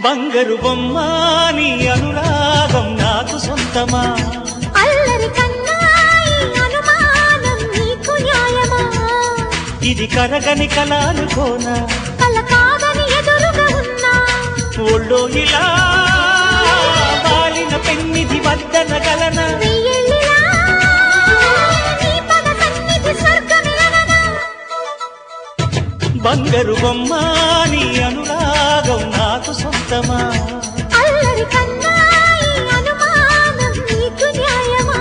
బంగారు బొమ్మ నీ అనురాగం నాకు సొంతమా అల్లరి కన్నాయి అనుమానం నీకు న్యాయమా ఇది కరగని కల అనుకోనా కల కాదని ఎదురుగా ఉన్నా ఒళ్ళో ఇలా వాలిన పెన్నిది వద్దనగలనా బంగారు బొమ్మ నీ అనురాగం నాకు సొంతమా అల్లరి కన్నాయి అనుమానం నీకు న్యాయమా